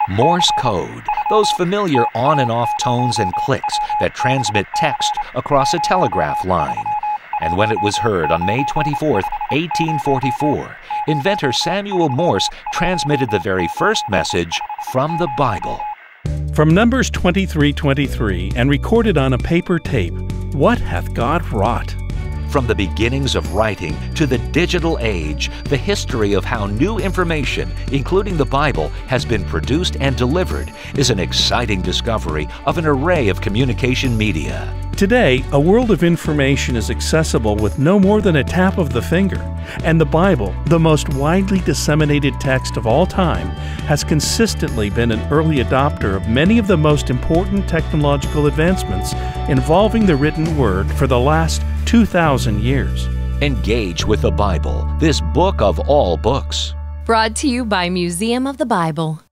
Morse code, those familiar on and off tones and clicks that transmit text across a telegraph line. And when it was heard on May 24, 1844, inventor Samuel Morse transmitted the very first message from the Bible. From Numbers 23:23 and recorded on a paper tape, what hath God wrought? From the beginnings of writing to the digital age, the history of how new information, including the Bible, has been produced and delivered is an exciting discovery of an array of communication media. Today, a world of information is accessible with no more than a tap of the finger, and the Bible, the most widely disseminated text of all time, has consistently been an early adopter of many of the most important technological advancements involving the written word for the last 2,000 years. Engage with the Bible, this book of all books. Brought to you by Museum of the Bible.